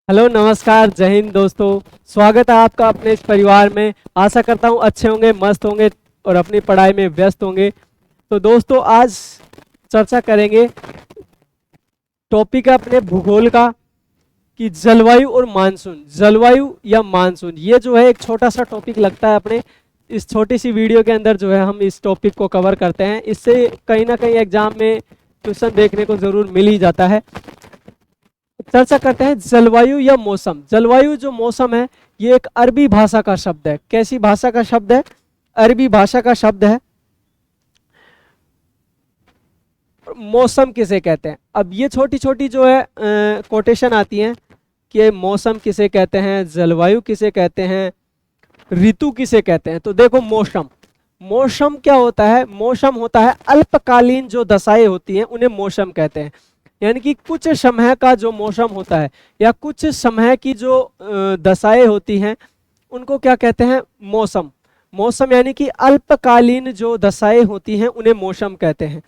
Hello, नमस्कार, जय हिंद दोस्तों। स्वागत है आपका अपने इस परिवार में। आशा करता हूँ अच्छे होंगे, मस्त होंगे और अपनी पढ़ाई में व्यस्त होंगे। तो दोस्तों, आज चर्चा करेंगे, टॉपिक है अपने भूगोल का कि जलवायु और मानसून। जलवायु या मानसून, ये जो है एक छोटा सा टॉपिक लगता है। अपने इस छोटी सी वीडियो के अंदर जो है हम इस टॉपिक को कवर करते हैं। इससे कहीं ना कहीं एग्जाम में क्वेश्चन देखने को जरूर मिल ही जाता है। चर्चा करते हैं जलवायु या मौसम। जलवायु जो मौसम है, ये एक अरबी भाषा का शब्द है। कैसी भाषा का शब्द है? अरबी भाषा का शब्द है। मौसम किसे कहते हैं? अब ये छोटी छोटी जो है कोटेशन आती हैं कि मौसम किसे कहते हैं, जलवायु किसे कहते हैं, ऋतु किसे कहते हैं। तो देखो, मौसम क्या होता है? मौसम होता है अल्पकालीन जो दशाएं होती हैं, उन्हें मौसम कहते हैं। यानी कि कुछ समय का जो मौसम होता है या कुछ समय की जो दशाएं होती हैं, उनको क्या कहते हैं? मौसम। मौसम यानी कि अल्पकालीन जो दशाएं होती हैं, उन्हें मौसम कहते हैं।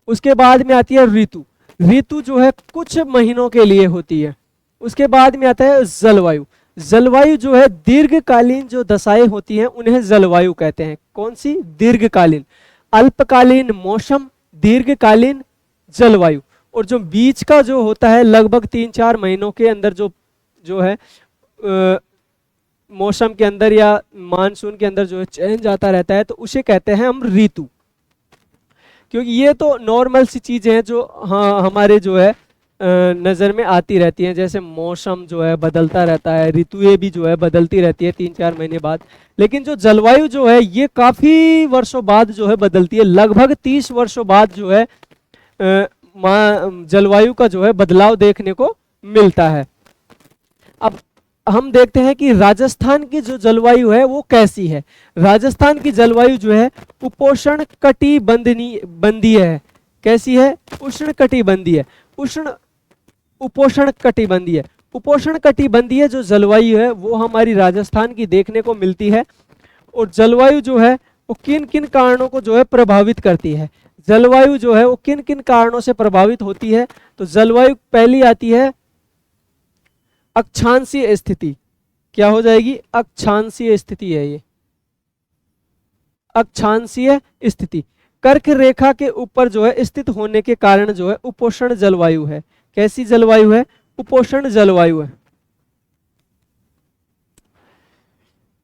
उसके बाद में आती है ऋतु। ऋतु जो है कुछ महीनों के लिए होती है। उसके बाद में आता है जलवायु। जलवायु जो है दीर्घकालीन जो दशाएं होती हैं, उन्हें जलवायु कहते हैं। कौन सी? दीर्घकालीन। अल्पकालीन मौसम, दीर्घकालीन जलवायु। और जो बीच का जो होता है, लगभग 3-4 महीनों के अंदर जो है मौसम के अंदर या मानसून के अंदर जो है चेंज आता रहता है, तो उसे कहते हैं हम ऋतु। क्योंकि ये तो नॉर्मल सी चीजें हैं जो हमारे जो है नज़र में आती रहती हैं। जैसे मौसम जो है बदलता रहता है, ऋतुएं भी जो है बदलती रहती है 3-4 महीने बाद। लेकिन जो जलवायु जो है, ये काफ़ी वर्षों बाद जो है बदलती है। लगभग 30 वर्षों बाद जो है जलवायु का जो है बदलाव देखने को मिलता है। अब हम देखते हैं कि राजस्थान की जो जलवायु है वो कैसी है। राजस्थान की जलवायु जो है उपोष्ण कटिबंधीय है। कैसी है? उष्ण कटिबंधीय। उपोष्ण कटिबंधीय। उपोष्ण कटिबंधीय जो जलवायु है वो हमारी राजस्थान की देखने को मिलती है। और जलवायु जो है वो किन किन कारणों को जो है प्रभावित करती है। जलवायु जो है वो किन किन कारणों से प्रभावित होती है? तो जलवायु पहली आती है अक्षांशीय स्थिति। क्या हो जाएगी? अक्षांशीय स्थिति है ये। अक्षांशीय स्थिति कर्क रेखा के ऊपर जो है स्थित होने के कारण जो है उपोष्ण जलवायु है। कैसी जलवायु है? उपोष्ण जलवायु है।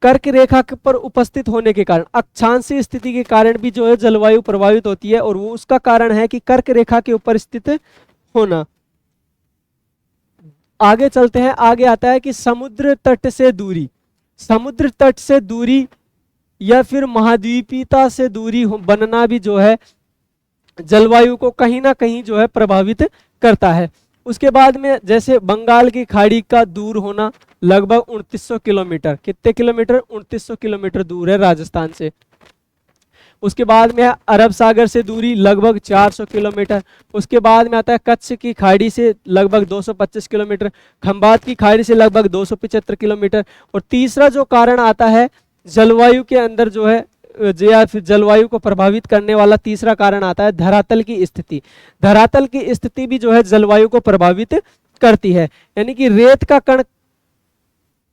कर्क रेखा पर उपस्थित होने के कारण, अक्षांशीय स्थिति के कारण भी जो है जलवायु प्रभावित होती है। और वो उसका कारण है कि कर्क रेखा के ऊपर स्थित होना। आगे चलते हैं। आगे आता है कि समुद्र तट से दूरी। समुद्र तट से दूरी या फिर महाद्वीपीयता से दूरी बनना भी जो है जलवायु को कहीं ना कहीं जो है प्रभावित करता है। उसके बाद में जैसे बंगाल की खाड़ी का दूर होना, लगभग 2900 किलोमीटर। कितने किलोमीटर? 2900 किलोमीटर दूर है राजस्थान से। उसके बाद में अरब सागर से दूरी लगभग 400 किलोमीटर। उसके बाद में आता है कच्छ की खाड़ी से लगभग 225 किलोमीटर, खंबात की खाड़ी से लगभग 275 किलोमीटर। और तीसरा जो कारण आता है जलवायु के अंदर जो है या फिर जलवायु को प्रभावित करने वाला तीसरा कारण आता है धरातल की स्थिति। धरातल की स्थिति भी जो है जलवायु को प्रभावित करती है। यानी कि रेत का कण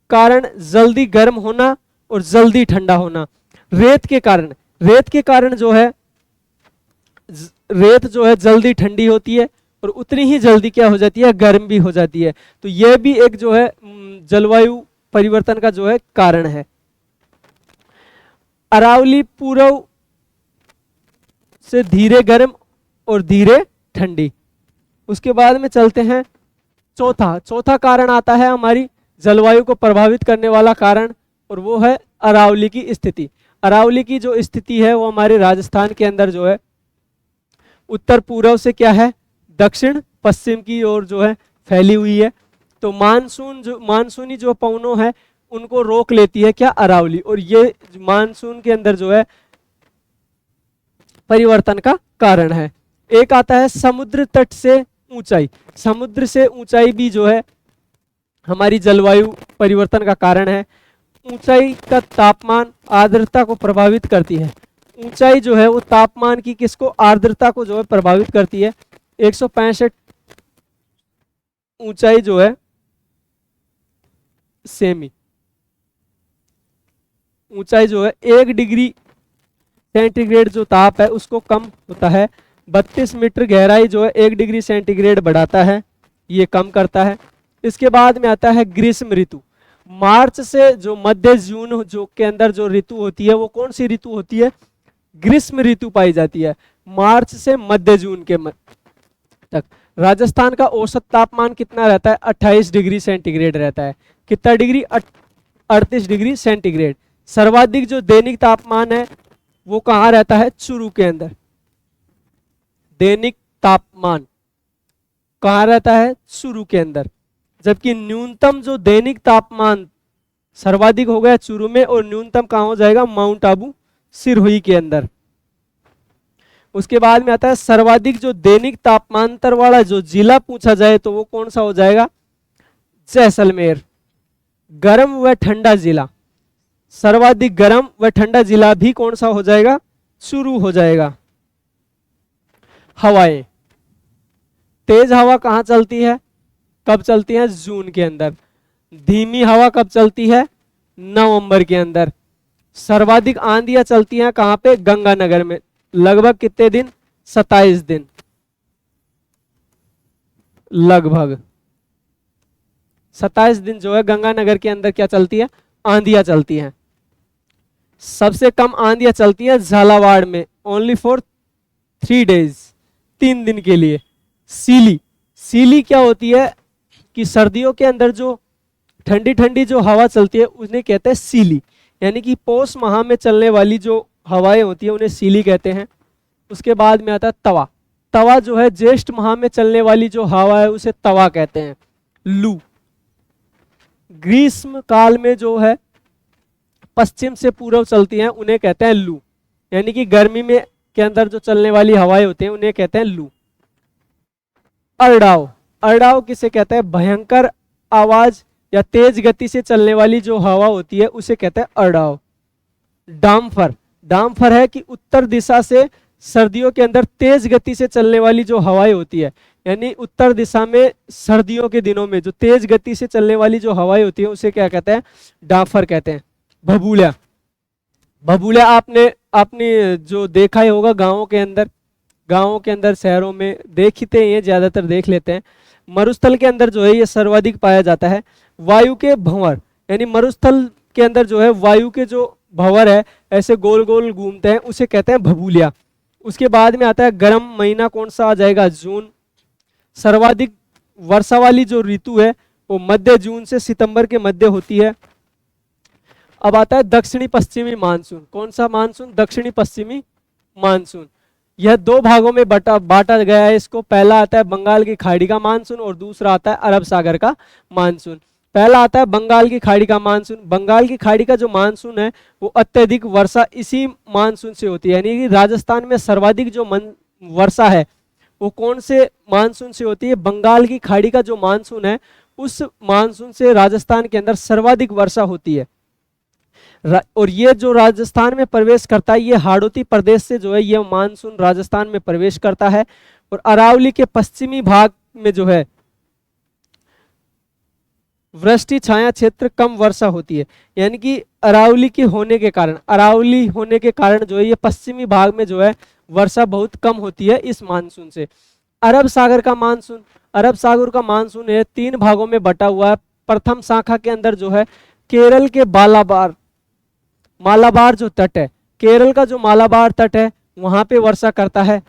कारण जल्दी गर्म होना और जल्दी ठंडा होना। रेत के कारण जो है रेत जो है जल्दी ठंडी होती है और उतनी ही जल्दी क्या हो जाती है? गर्म भी हो जाती है। तो यह भी एक जो है जलवायु परिवर्तन का जो है कारण है। अरावली पूर्व से धीरे गर्म और धीरे ठंडी। उसके बाद में चलते हैं चौथा कारण आता है हमारी जलवायु को प्रभावित करने वाला कारण, और वो है अरावली की स्थिति। अरावली की जो स्थिति है वो हमारे राजस्थान के अंदर जो है उत्तर पूर्व से क्या है? दक्षिण पश्चिम की ओर जो है फैली हुई है। तो मानसूनी जो पवनों है उनको रोक लेती है क्या? अरावली। और ये मानसून के अंदर जो है परिवर्तन का कारण है। एक आता है समुद्र तट से ऊंचाई। समुद्र से ऊंचाई भी जो है हमारी जलवायु परिवर्तन का कारण है। ऊंचाई का तापमान आर्द्रता को प्रभावित करती है। ऊंचाई जो है वो तापमान की किसको? आर्द्रता को जो है प्रभावित करती है। 165 ऊंचाई जो है सेमी। ऊंचाई जो है 1 डिग्री सेंटीग्रेड जो ताप है उसको कम होता है। 32 मीटर गहराई जो है 1 डिग्री सेंटीग्रेड बढ़ाता है, ये कम करता है। इसके बाद में आता है ग्रीष्म ऋतु। मार्च से जो मध्य जून जो के अंदर जो ऋतु होती है वो कौन सी ऋतु होती है? ग्रीष्म ऋतु पाई जाती है, मार्च से मध्य जून के तक। राजस्थान का औसत तापमान कितना रहता है? 28 डिग्री सेंटीग्रेड रहता है। कितना डिग्री? 38 degree centigrade. सर्वाधिक जो दैनिक तापमान है वो कहाँ रहता है? चूरू के अंदर। दैनिक तापमान कहाँ रहता है? चूरू के अंदर। जबकि न्यूनतम जो दैनिक तापमान सर्वाधिक हो गया चूरू में, और न्यूनतम कहाँ हो जाएगा? माउंट आबू सिरोही के अंदर। उसके बाद में आता है सर्वाधिक जो दैनिक तापमांतर वाला जो जिला पूछा जाए तो वो कौन सा हो जाएगा? जैसलमेर। गर्म व ठंडा जिला, सर्वाधिक गर्म व ठंडा जिला भी कौन सा हो जाएगा? चूरू हो जाएगा। हवाएं, तेज हवा कहां चलती है? कब चलती है? जून के अंदर। धीमी हवा कब चलती है? नवंबर के अंदर। सर्वाधिक आंधियां चलती हैं कहां पे? गंगानगर में। लगभग कितने दिन? 27 दिन। लगभग 27 दिन जो है गंगानगर के अंदर क्या चलती है? आंधियां चलती हैं। सबसे कम आंधियां चलती हैं झालावाड़ में, ओनली फॉर 3 डेज, 3 दिन के लिए। सीली, सीली क्या होती है कि सर्दियों के अंदर जो ठंडी ठंडी जो हवा चलती है उन्हें कहते हैं सीली, यानी कि पौष माह में चलने वाली जो हवाएं होती है उन्हें सीली कहते हैं। उसके बाद में आता है तवा। तवा जो है ज्येष्ठ माह में चलने वाली जो हवा है उसे तवा कहते हैं। लू, ग्रीष्म काल में जो है पश्चिम से पूर्व चलती हैं उन्हें कहते हैं लू, यानी कि गर्मी में के अंदर जो चलने वाली हवाएं होती हैं उन्हें कहते हैं लू। अरडाव, अरडाव किसे कहते हैं? भयंकर आवाज या तेज गति से चलने वाली जो हवा होती है उसे कहते हैं अरडाव। डाम्फर, डाम्फर है कि उत्तर दिशा से सर्दियों के अंदर तेज गति से चलने वाली जो हवाएं होती है, यानी उत्तर दिशा में सर्दियों के दिनों में जो तेज गति से चलने वाली जो हवाएं होती है उसे क्या कहते हैं? डाम्फर कहते हैं। भभूलिया, भभूलिया आपने जो देखा ही होगा गाँवों के अंदर शहरों में देखते हैं, ज्यादातर देख लेते हैं। मरुस्थल के अंदर जो है ये सर्वाधिक पाया जाता है। वायु के भंवर, यानी मरुस्थल के अंदर जो है वायु के जो भंवर है ऐसे गोल गोल घूमते हैं उसे कहते हैं भभूलिया। उसके बाद में आता है गर्म महीना, कौन सा आ जाएगा? जून। सर्वाधिक वर्षा वाली जो ऋतु है वो मध्य जून से सितंबर के मध्य होती है। अब आता है दक्षिणी पश्चिमी मानसून। कौन सा मानसून? दक्षिणी पश्चिमी मानसून। यह 2 भागों में बांटा गया है इसको। पहला आता है बंगाल की खाड़ी का मानसून और दूसरा आता है अरब सागर का मानसून। पहला आता है बंगाल की खाड़ी का मानसून। बंगाल की खाड़ी का जो मानसून है वो अत्यधिक वर्षा इसी मानसून से होती है, यानी कि राजस्थान में सर्वाधिक जो वर्षा है वो कौन से मानसून से होती है? बंगाल की खाड़ी का जो मानसून है उस मानसून से राजस्थान के अंदर सर्वाधिक वर्षा होती है। और ये जो राजस्थान में प्रवेश करता है ये हाड़ौती प्रदेश से जो है ये मानसून राजस्थान में प्रवेश करता है। और अरावली के पश्चिमी भाग में जो है वृष्टि छाया क्षेत्र, कम वर्षा होती है, यानी कि अरावली होने के कारण जो है ये पश्चिमी भाग में जो है वर्षा बहुत कम होती है इस मानसून से। अरब सागर का मानसून, अरब सागर का मानसून है 3 भागों में बटा हुआ है। प्रथम शाखा के अंदर जो है केरल के मालाबार जो तट है, केरल का जो मालाबार तट है वहां पे वर्षा करता है।